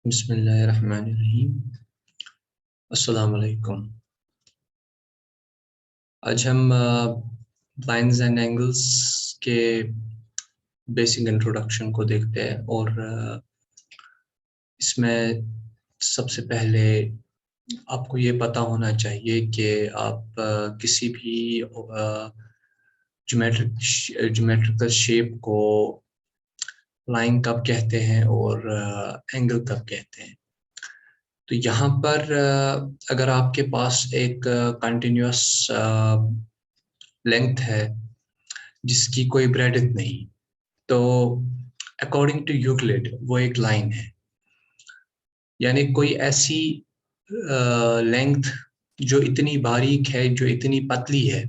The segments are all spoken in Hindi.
बिस्मिल्लाहिर्रहमानिर्रहीम। अस्सलाम वालेकुम। आज हम लाइंस एंड एंगल्स के बेसिक इंट्रोडक्शन को देखते हैं और इसमें सबसे पहले आपको ये पता होना चाहिए कि आप किसी भी ज्योमेट्रिकल शेप को लाइन कब कहते हैं और एंगल कब कहते हैं। तो यहाँ पर अगर आपके पास एक कंटिन्यूअस लेंथ है जिसकी कोई ब्रेडथ नहीं, तो अकॉर्डिंग टू यूक्लिड वो एक लाइन है। यानी कोई ऐसी लेंथ जो इतनी बारीक है, जो इतनी पतली है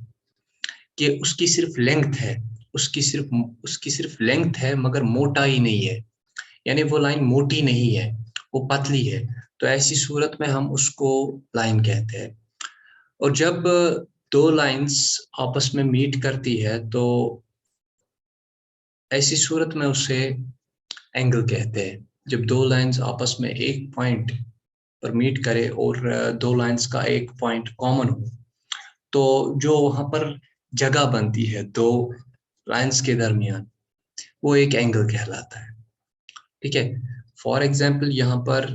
कि उसकी सिर्फ लेंथ है, उसकी सिर्फ लेंथ है मगर मोटाई नहीं है। यानी वो लाइन मोटी नहीं है, वो पतली है। तो ऐसी सूरत में हम उसको लाइन कहते हैं। और जब दो लाइंस आपस में मीट करती है तो ऐसी सूरत में उसे एंगल कहते हैं। जब दो लाइंस आपस में एक पॉइंट पर मीट करे और दो लाइंस का एक पॉइंट कॉमन हो, तो जो वहां पर जगह बनती है दो लाइंस के दरमियान, वो एक एंगल कहलाता है। ठीक है। फॉर एग्जाम्पल यहाँ पर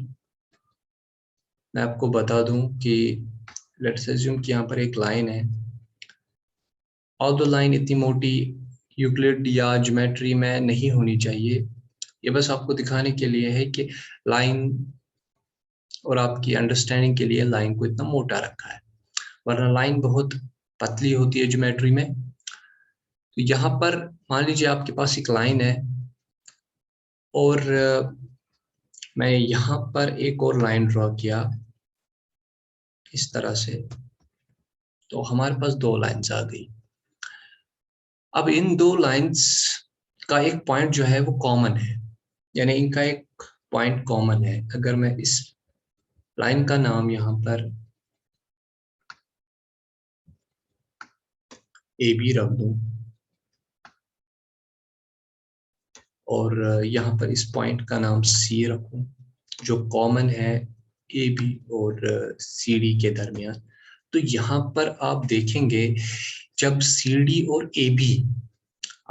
मैं आपको बता दूं कि लेट्स अज्यूम कि यहाँ पर एक लाइन है। और दो लाइन इतनी मोटी यूक्लिड या ज्योमेट्री में नहीं होनी चाहिए। ये बस आपको दिखाने के लिए है कि लाइन और आपकी अंडरस्टैंडिंग के लिए लाइन को इतना मोटा रखा है, वरना लाइन बहुत पतली होती है ज्योमेट्री में। तो यहाँ पर मान लीजिए आपके पास एक लाइन है और मैं यहाँ पर एक और लाइन ड्रॉ किया इस तरह से, तो हमारे पास दो लाइंस आ गई। अब इन दो लाइंस का एक पॉइंट जो है वो कॉमन है, यानी इनका एक पॉइंट कॉमन है। अगर मैं इस लाइन का नाम यहाँ पर ए बी रख दूं और यहाँ पर इस पॉइंट का नाम सी रखूं, जो कॉमन है ए बी और सी डी के दरमियान, तो यहाँ पर आप देखेंगे जब सी डी और ए बी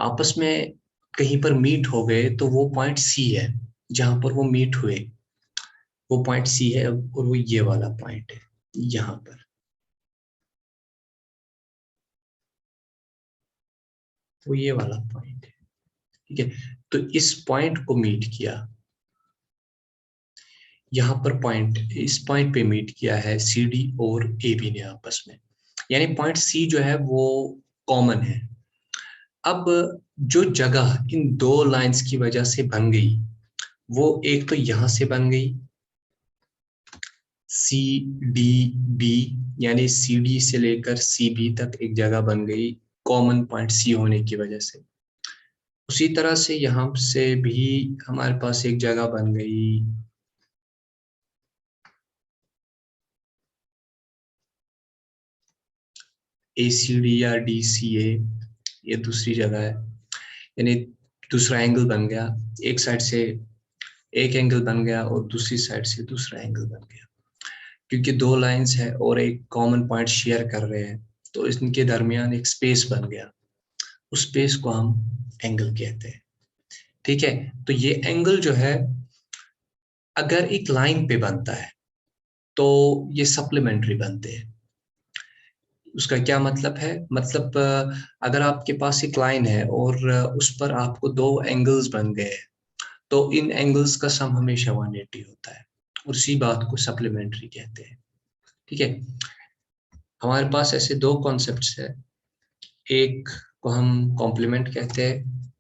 आपस में कहीं पर मीट हो गए तो वो पॉइंट सी है। जहां पर वो मीट हुए वो पॉइंट सी है और वो ये वाला पॉइंट है यहाँ पर। वो ये वाला पॉइंट है। ठीक है। तो इस पॉइंट को मीट किया, यहाँ पर पॉइंट, इस पॉइंट पे मीट किया है सी डी और ए बी ने आपस में। यानी पॉइंट सी जो है वो कॉमन है। अब जो जगह इन दो लाइंस की वजह से बन गई, वो एक तो यहां से बन गई सी डी बी, यानी सी डी से लेकर सी बी तक एक जगह बन गई कॉमन पॉइंट सी होने की वजह से। उसी तरह से यहाँ से भी हमारे पास एक जगह बन गई ए सी डी या डी सी ए, ये दूसरी जगह है। यानी दूसरा एंगल बन गया, एक साइड से एक एंगल बन गया और दूसरी साइड से दूसरा एंगल बन गया। क्योंकि दो लाइंस है और एक कॉमन पॉइंट शेयर कर रहे हैं, तो इनके दरमियान एक स्पेस बन गया। उस स्पेस को हम एंगल कहते हैं। ठीक है। तो ये एंगल जो है अगर एक लाइन पे बनता है तो ये सप्लीमेंट्री बनते हैं। उसका क्या मतलब है? मतलब अगर आपके पास एक लाइन है और उस पर आपको दो एंगल्स बन गए, तो इन एंगल्स का सम हमेशा 180 होता है और इसी बात को सप्लीमेंट्री कहते हैं। ठीक है। हमारे पास ऐसे दो कॉन्सेप्ट्स है, एक को हम कॉम्प्लीमेंट कहते हैं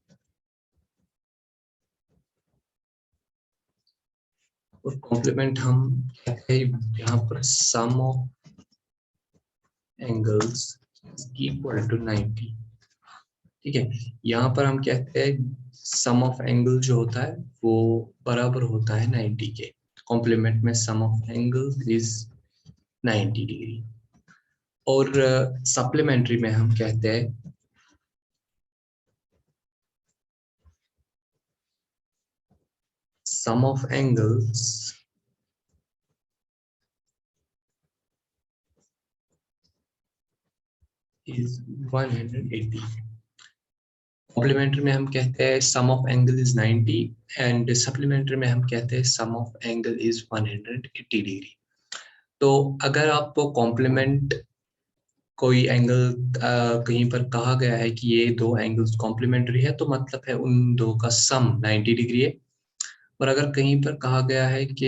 और कॉम्प्लीमेंट हम कहते हैं यहाँ पर सम ऑफ एंगल्स इक्वल टू 90। ठीक है। यहाँ पर हम कहते हैं सम ऑफ एंगल जो होता है वो बराबर होता है 90 के। कॉम्प्लीमेंट में sum of angle is 90 degree. और सप्लीमेंट्री में हम कहते हैं sum of angles is 180। Complementary में हम कहते हैं sum of angle is 90 and supplementary में हम कहते हैं sum of angle is 180 degree. तो अगर आपको कॉम्प्लीमेंट कोई एंगल कहीं पर कहा गया है कि ये दो एंगल्स कॉम्प्लीमेंट्री है, तो मतलब है उन दो का सम 90 डिग्री है। और अगर कहीं पर कहा गया है कि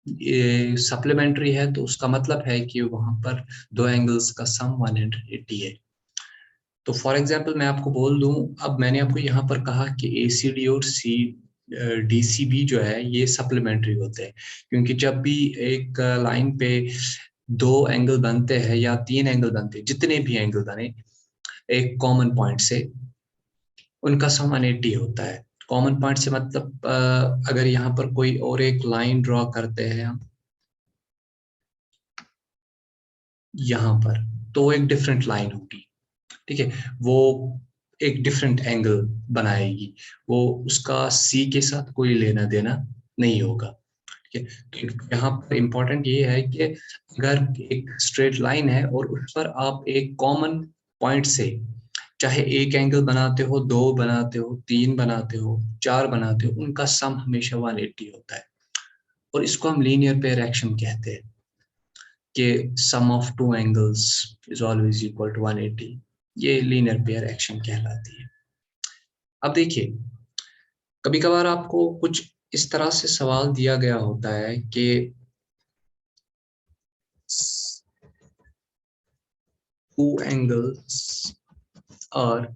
ये सप्लीमेंट्री है, तो उसका मतलब है कि वहां पर दो एंगल्स का सम 180 है। तो फॉर एग्जांपल मैं आपको बोल दूं, अब मैंने आपको यहाँ पर कहा कि ACD और DCB जो है ये सप्लीमेंट्री होते हैं, क्योंकि जब भी एक लाइन पे दो एंगल बनते हैं या तीन एंगल बनते हैं, जितने भी एंगल बने एक कॉमन पॉइंट से, उनका सम 180 होता है। कॉमन पॉइंट से मतलब अगर यहाँ पर कोई और एक लाइन ड्रॉ करते हैं हम यहाँ पर, तो वो एक डिफरेंट लाइन होगी, ठीक है। वो एक डिफरेंट एंगल बनाएगी, वो उसका सी के साथ कोई लेना देना नहीं होगा, ठीक है। तो यहाँ पर इम्पोर्टेंट ये है कि अगर एक स्ट्रेट लाइन है और उस पर आप एक कॉमन पॉइंट से चाहे एक एंगल बनाते हो, दो बनाते हो, तीन बनाते हो, चार बनाते हो, उनका सम हमेशा 180 होता है। और इसको हम लीनियर पेयर एक्शन कहते हैं कि sum of two angles is always equal to 180। ये लीनियर पेयर एक्शन कहलाती है। अब देखिए, कभी कभार आपको कुछ इस तरह से सवाल दिया गया होता है कि two angles are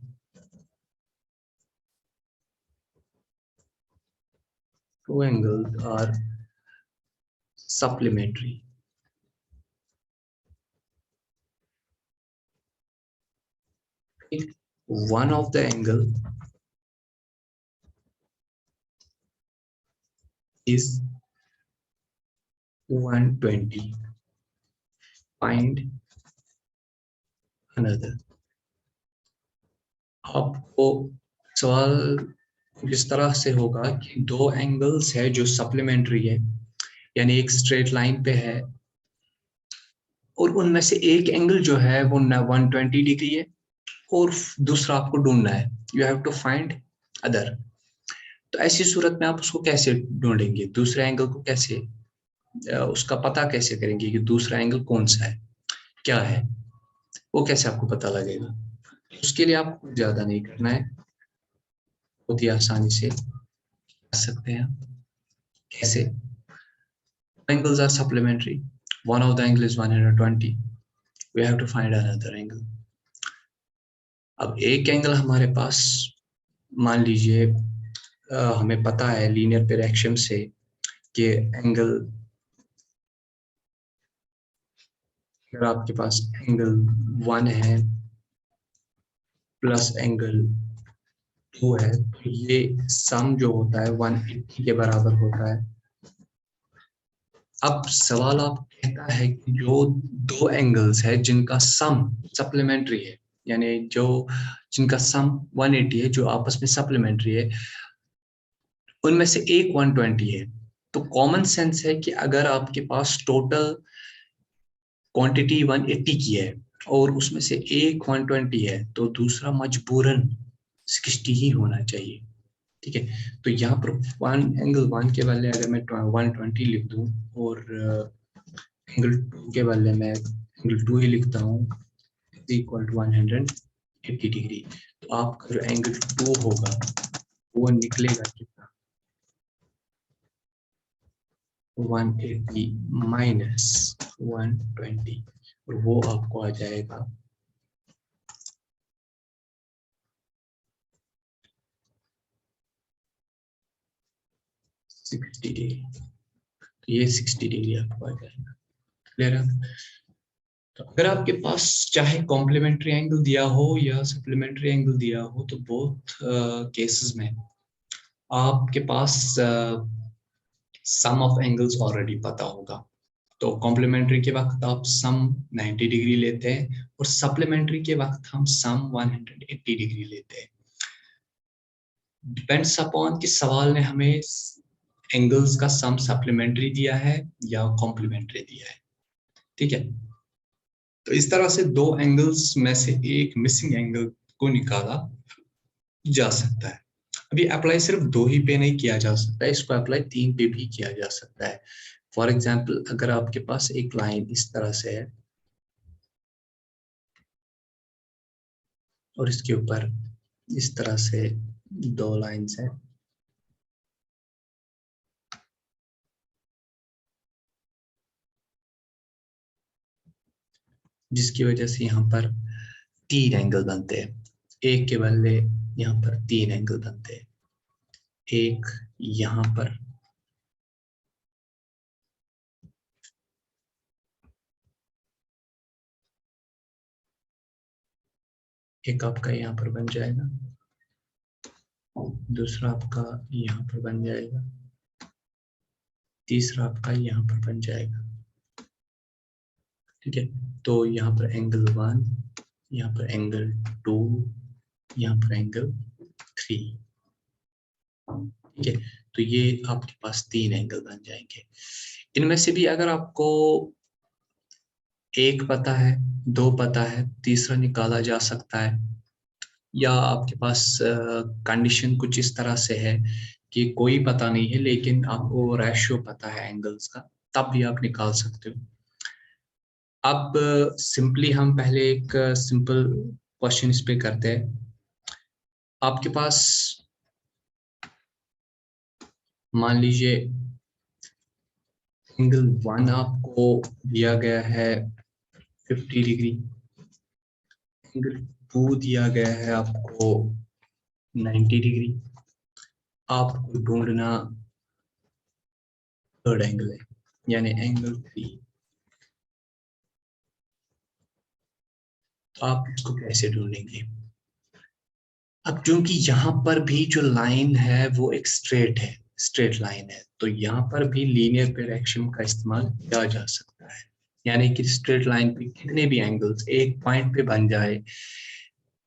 supplementary. One of the angle is 120. Find another. आपको सवाल इस तरह से होगा कि दो एंगल्स है जो सप्लीमेंट्री है, यानी एक स्ट्रेट लाइन पे है, और उनमें से एक एंगल जो है वो 120 डिग्री है और दूसरा आपको ढूंढना है। You have to find other. तो ऐसी सूरत में आप उसको कैसे ढूंढेंगे, दूसरे एंगल को कैसे उसका पता कैसे करेंगे कि दूसरा एंगल कौन सा है, क्या है, वो कैसे आपको पता लगेगा। उसके लिए आपको ज्यादा नहीं करना है, बहुत ही आसानी से कर सकते हैं। कैसे? Angles are supplementary, one of the angle is 120, we have to find another angle। अब एक एंगल हमारे पास, मान लीजिए हमें पता है लीनियर पेयर एक्शन से कि एंगल, अगर आपके पास एंगल 1 है प्लस एंगल 2 है, तो ये सम जो होता है 180 के बराबर होता है। अब सवाल आप कहता है कि जो दो एंगल्स है जिनका सम सप्लीमेंट्री है, यानी जो जिनका सम 180 है, जो आपस में सप्लीमेंट्री है, उनमें से एक 120 है। तो कॉमन सेंस है कि अगर आपके पास टोटल क्वांटिटी 180 की है और उसमें से एक 120 है, तो दूसरा मजबूरन 60 ही होना चाहिए, ठीक है। तो यहाँ पर एंगल 1 के बदले अगर मैं 120 लिख दूं और एंगल 2 के बदले मैं एंगल 2 ही लिखता हूँ, इक्वल टू 180 डिग्री, तो आपका जो एंगल 2 होगा वो निकलेगा कितना, 180 माइनस 120, और वो आपको आ जाएगा 60 डिग्री। तो ये 60 डिग्री आपको आ जाएगा। क्लियर है? तो अगर आपके पास चाहे कॉम्प्लीमेंट्री एंगल दिया हो या सप्लीमेंट्री एंगल दिया हो, तो बोथ केसेस में आपके पास सम ऑफ एंगल्स ऑलरेडी पता होगा। तो कॉम्प्लीमेंट्री के वक्त आप सम 90 डिग्री लेते हैं और सप्लीमेंट्री के वक्त हम सम 180 डिग्री लेते हैं। डिपेंड्स अपॉन कि सवाल ने हमें एंगल्स का सम सप्लीमेंट्री दिया है या कॉम्प्लीमेंट्री दिया है, ठीक है। तो इस तरह से दो एंगल्स में से एक मिसिंग एंगल को निकाला जा सकता है। अभी अप्लाई सिर्फ दो ही पे नहीं किया जा सकता है, इसको अप्लाई तीन पे भी किया जा सकता है। फॉर एग्जाम्पल, अगर आपके पास एक लाइन इस तरह से है और इसके ऊपर इस तरह से दो लाइंस हैं, जिसकी वजह से यहाँ पर तीन एंगल बनते हैं। एक के बदले यहाँ पर तीन एंगल बनते हैं। एक यहाँ पर, एक आपका यहाँ पर बन जाएगा, दूसरा आपका यहाँ पर बन जाएगा, तीसरा आपका यहाँ पर बन जाएगा। ठीक है, तो यहाँ पर एंगल 1, यहाँ पर एंगल 2, यहाँ पर एंगल 3। ठीक है, तो ये आपके पास तीन एंगल बन जाएंगे। इनमें से भी अगर आपको एक पता है, दो पता है, तीसरा निकाला जा सकता है, या आपके पास कंडीशन कुछ इस तरह से है कि कोई पता नहीं है लेकिन आपको रेशियो पता है एंगल्स का, तब भी आप निकाल सकते हो। अब सिंपली हम पहले एक सिंपल क्वेश्चन इस पे करते हैं। आपके पास मान लीजिए एंगल 1 आपको दिया गया है 50 डिग्री, एंगल 2 दिया गया है आपको 90 डिग्री। आपको ढूंढना थर्ड एंगल है, यानी एंगल 3। तो आप इसको कैसे ढूंढेंगे? अब क्योंकि यहाँ पर भी जो लाइन है वो एक स्ट्रेट है, स्ट्रेट लाइन है, तो यहाँ पर भी लीनियर पेयर एक्सियम का इस्तेमाल किया जा सकता है। यानी कि स्ट्रेट लाइन पे कितने भी एंगल्स एक पॉइंट पे बन जाए,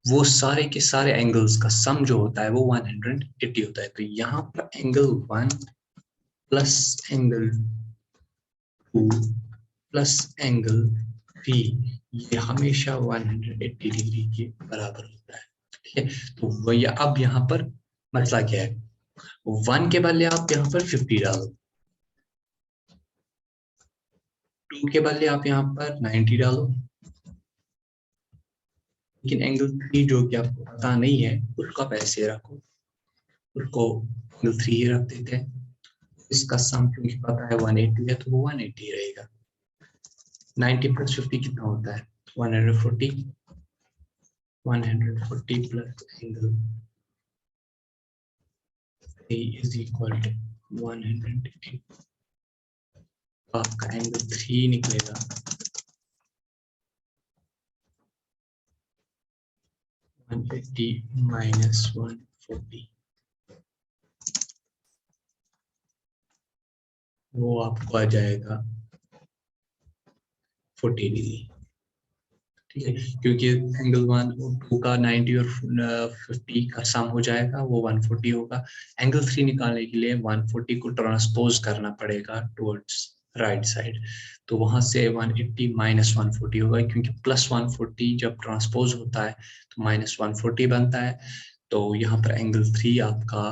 वो सारे के सारे एंगल्स का सम जो होता है वो 180 होता है। तो यहाँ पर angle 1 plus angle 2 plus angle 3, ये हमेशा 180 डिग्री के बराबर होता है। ठीक है, तो वही अब यहाँ पर मसला क्या है, 1 के बदले आप यहाँ पर 50 डालो, 2 के बदले आप यहाँ पर 90 डालो, लेकिन एंगल 3 जो कि आपको पता नहीं है उसका पैसे रखो, उसको एंगल 3 ही रख देते हैं। इसका सम क्योंकि पता है 180 है तो वो 180 रहेगा। 90 प्लस 50 कितना होता है? 140। 140 plus angle 3 is equal to 180। आपका एंगल 3 निकलेगा 180 माइनस 140, वो आपको आ जाएगा 40 डिग्री। ठीक है, क्योंकि एंगल 1 और 2 का 90 और 50 का सम हो जाएगा, वो 140 होगा। एंगल 3 निकालने के लिए 140 को ट्रांसपोज करना पड़ेगा टुवर्ड्स राइट साइड, तो वहां से 180 माइनस 140 होगा, क्योंकि प्लस 140 जब ट्रांसपोज होता है तो माइनस 140 बनता है। तो यहाँ पर एंगल 3 आपका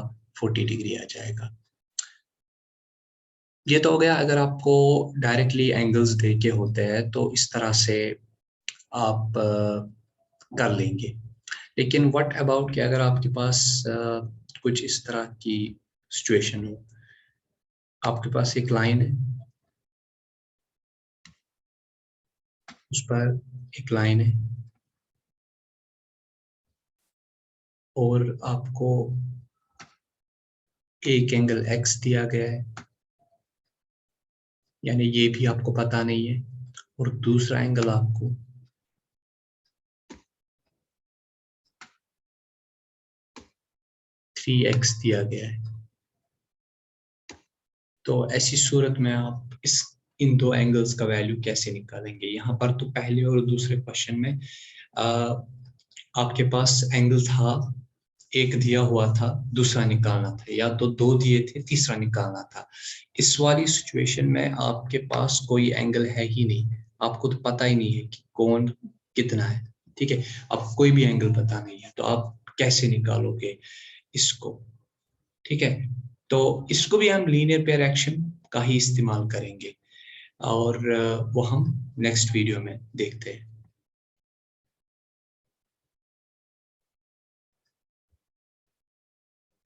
40 डिग्री आ जाएगा। ये तो हो गया अगर आपको डायरेक्टली एंगल्स देके होते हैं तो इस तरह से आप कर लेंगे। लेकिन व्हाट अबाउट कि अगर आपके पास कुछ इस तरह की सिचुएशन हो, आपके पास एक लाइन है, उस पर एक लाइन है और आपको एक एंगल x दिया गया है, यानी ये भी आपको पता नहीं है, और दूसरा एंगल आपको 3x दिया गया है। तो ऐसी सूरत में आप इन दो एंगल्स का वैल्यू कैसे निकालेंगे? यहाँ पर तो पहले और दूसरे क्वेश्चन में आपके पास एंगल था, एक दिया हुआ था, दूसरा निकालना था, या तो दो दिए थे, तीसरा निकालना था। इस वाली सिचुएशन में आपके पास कोई एंगल है ही नहीं, आपको तो पता ही नहीं है कि कौन कितना है, ठीक है। अब कोई भी एंगल पता नहीं है तो आप कैसे निकालोगे इसको, ठीक है। तो इसको भी हम लीनियर पेयर एक्शन का ही इस्तेमाल करेंगे और वो हम नेक्स्ट वीडियो में देखते हैं।